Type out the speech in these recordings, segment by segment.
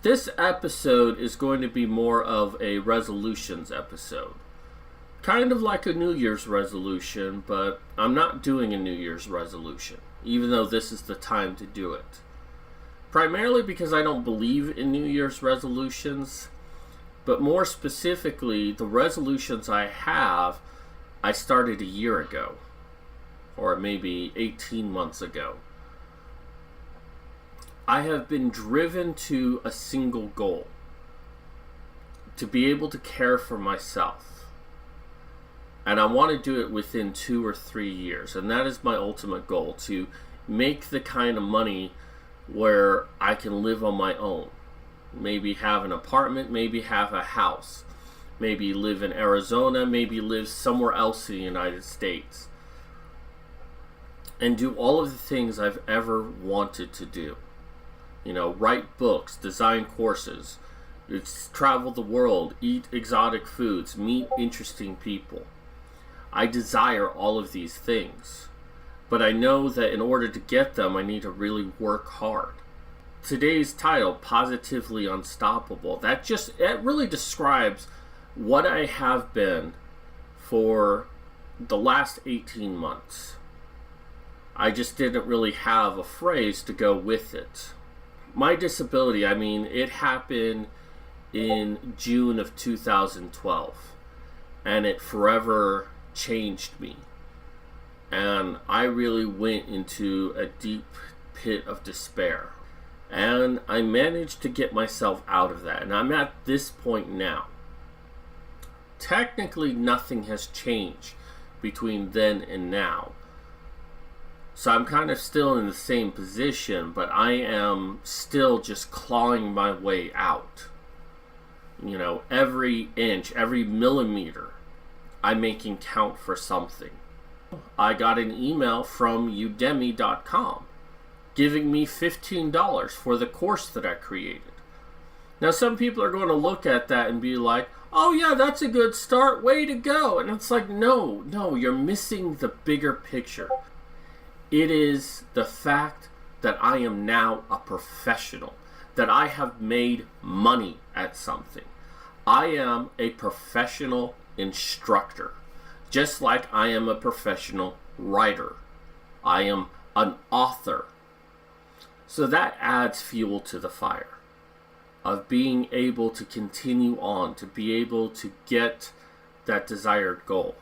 This episode is going to be more of a resolutions episode. Kind of like a New Year's resolution, but I'm not doing a New Year's resolution, even though this is the time to do it. Primarily because I don't believe in New Year's resolutions, but more specifically, the resolutions I have, I started a year ago, or maybe 18 months ago. I have been driven to a single goal: to be able to care for myself. And I want to do it within 2 or 3 years. And that is my ultimate goal, to make the kind of money where I can live on my own. Maybe have an apartment, maybe have a house. Maybe live in Arizona, maybe live somewhere else in the United States. And do all of the things I've ever wanted to do. You know, write books, design courses, travel the world, eat exotic foods, meet interesting people. I desire all of these things, but I know that in order to get them, I need to really work hard. Today's title, Positively Unstoppable, it really describes what I have been for the last 18 months. I just didn't really have a phrase to go with it. My disability, it happened in June of 2012, and it forever changed me. And I really went into a deep pit of despair. And I managed to get myself out of that. And I'm at this point now. Technically, nothing has changed between then and now. So I'm kind of still in the same position, but I am still just clawing my way out. You know, every inch, every millimeter, I'm making count for something. I got an email from Udemy.com giving me $15 for the course that I created. Now, some people are going to look at that and be like, oh yeah, that's a good start, way to go. And it's like, no, you're missing the bigger picture. It is the fact that I am now a professional, that I have made money at something. I am a professional instructor, just like I am a professional writer. I am an author. So that adds fuel to the fire of being able to continue on, to be able to get that desired goal.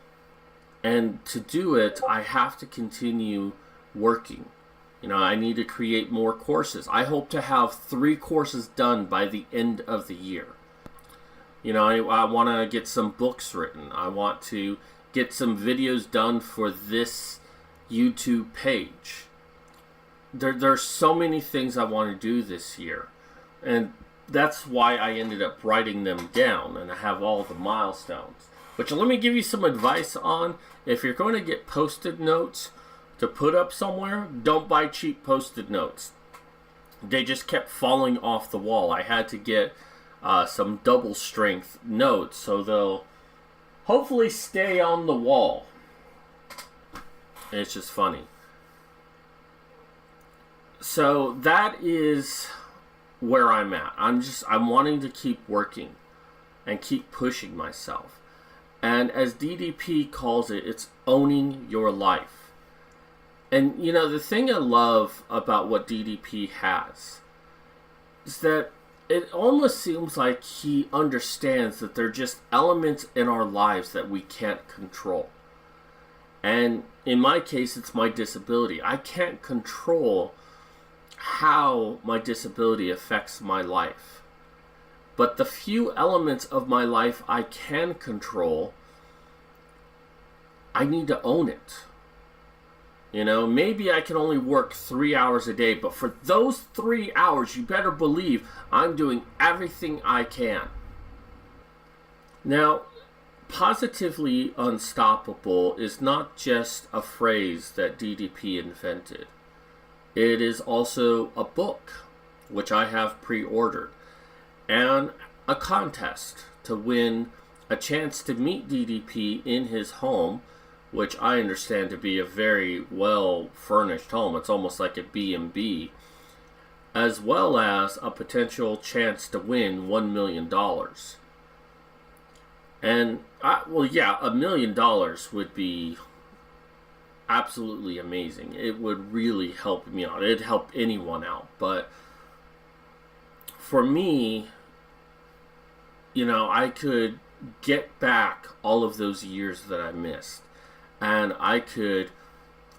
And to do it, I have to continue working. You know, I need to create more courses. I hope to have 3 courses done by the end of the year. You know, I want to get some books written. I want to get some videos done for this YouTube page. There's so many things I want to do this year. And that's why I ended up writing them down, and I have all the milestones. But let me give you some advice on, if you're going to get post-it notes to put up somewhere, don't buy cheap post-it notes. They just kept falling off the wall. I had to get some double strength notes so they'll hopefully stay on the wall. It's just funny. So that is where I'm at. I'm wanting to keep working and keep pushing myself. And as DDP calls it, it's owning your life. And, you know, the thing I love about what DDP has is that it almost seems like he understands that there are just elements in our lives that we can't control. And in my case, it's my disability. I can't control how my disability affects my life. But the few elements of my life I can control, I need to own it. You know, maybe I can only work 3 hours a day, but for those 3 hours, you better believe I'm doing everything I can. Now, Positively Unstoppable is not just a phrase that DDP invented. It is also a book, which I have pre-ordered, and a contest to win a chance to meet DDP in his home, which I understand to be a very well furnished home. It's almost like a B&B. as well as a potential chance to win $1 million. And, $1 million would be absolutely amazing. It would really help me out. It'd help anyone out. But for me, I could get back all of those years that I missed. And I could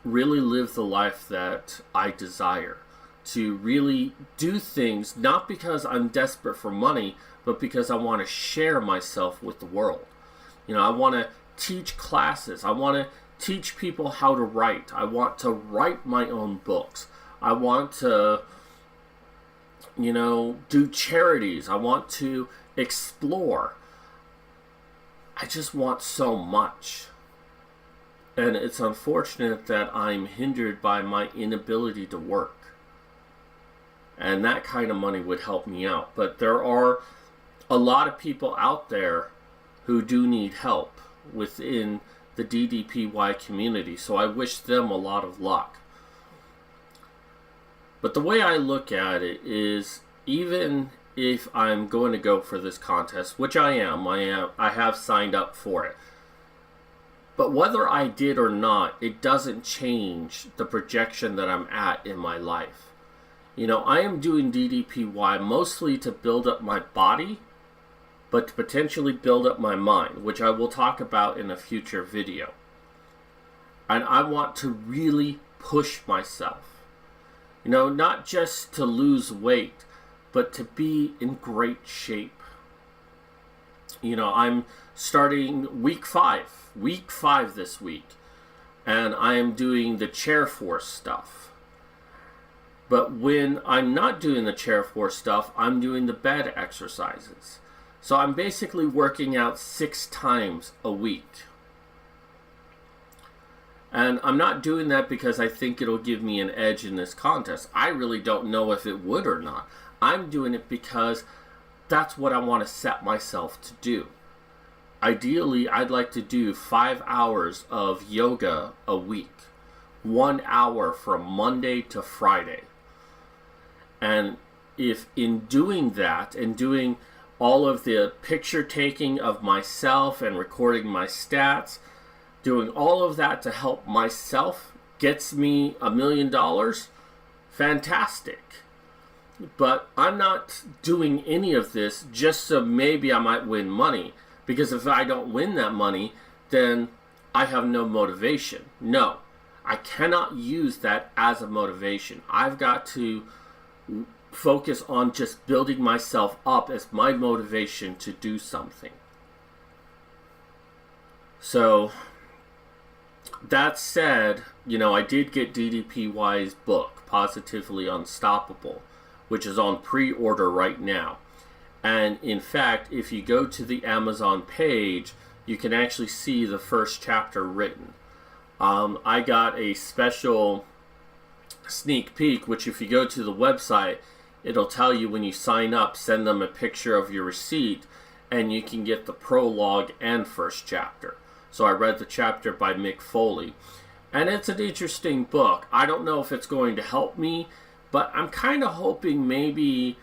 really live the life that I desire. To really do things, not because I'm desperate for money, but because I want to share myself with the world. I want to teach classes. I want to teach people how to write. I want to write my own books. I want to, do charities. I want to explore. I just want so much. And it's unfortunate that I'm hindered by my inability to work. And that kind of money would help me out. But there are a lot of people out there who do need help within the DDPY community. So I wish them a lot of luck. But the way I look at it is, even if I'm going to go for this contest, which I have signed up for it. But whether I did or not, it doesn't change the projection that I'm at in my life. I am doing DDPY mostly to build up my body, but to potentially build up my mind, which I will talk about in a future video. And I want to really push myself. Not just to lose weight, but to be in great shape. I'm starting week 5 this week, and I am doing the chair force stuff. But when I'm not doing the chair force stuff, I'm doing the bed exercises. So I'm basically working out 6 times a week. And I'm not doing that because I think it'll give me an edge in this contest. I really don't know if it would or not. I'm doing it because that's what I want to set myself to do. Ideally, I'd like to do 5 hours of yoga a week. 1 hour from Monday to Friday. And if in doing that and doing all of the picture taking of myself and recording my stats, doing all of that to help myself gets me $1 million, fantastic. But I'm not doing any of this just so maybe I might win money. Because if I don't win that money, then I have no motivation. No, I cannot use that as a motivation. I've got to focus on just building myself up as my motivation to do something. So, that said, I did get DDPY's book, Positively Unstoppable, which is on pre-order right now. And in fact, if you go to the Amazon page, you can actually see the first chapter written. I got a special sneak peek, which if you go to the website, it'll tell you when you sign up, send them a picture of your receipt, and you can get the prologue and first chapter. So I read the chapter by Mick Foley. And it's an interesting book. I don't know if it's going to help me, but I'm kind of hoping maybe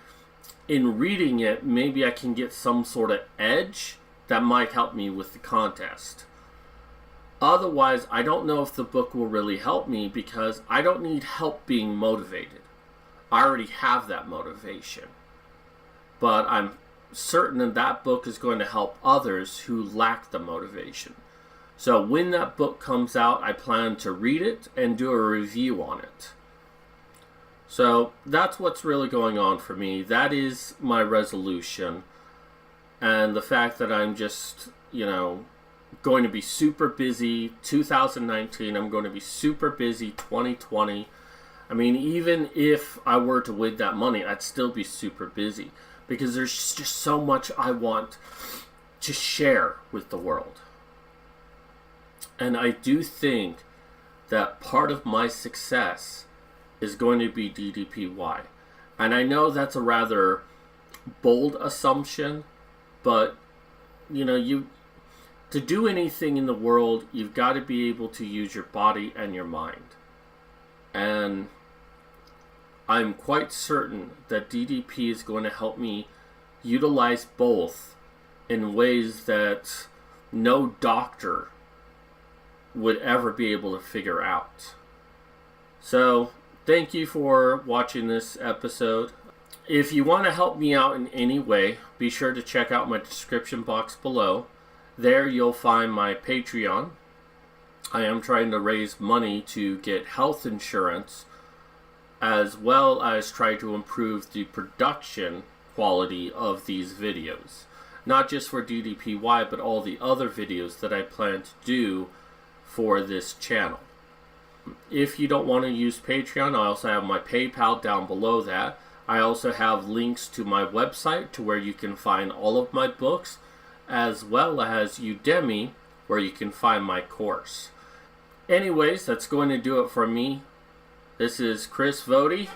in reading it, maybe I can get some sort of edge that might help me with the contest. Otherwise, I don't know if the book will really help me because I don't need help being motivated. I already have that motivation. But I'm certain that book is going to help others who lack the motivation. So when that book comes out, I plan to read it and do a review on it. So that's what's really going on for me. That is my resolution. And the fact that I'm just, going to be super busy 2019. I'm going to be super busy 2020. I mean, even if I were to win that money, I'd still be super busy. Because there's just so much I want to share with the world. And I do think that part of my success is going to be DDPY. And I know that's a rather bold assumption, but, to do anything in the world, you've got to be able to use your body and your mind. And I'm quite certain that DDP is going to help me utilize both in ways that no doctor would ever be able to figure out. So, thank you for watching this episode. If you want to help me out in any way, be sure to check out my description box below. There you'll find my Patreon. I am trying to raise money to get health insurance, as well as try to improve the production quality of these videos. Not just for DDPY, but all the other videos that I plan to do for this channel. If you don't want to use Patreon, I also have my PayPal down below that. I also have links to my website to where you can find all of my books, as well as Udemy, where you can find my course. Anyways, that's going to do it for me. This is Chris Vody.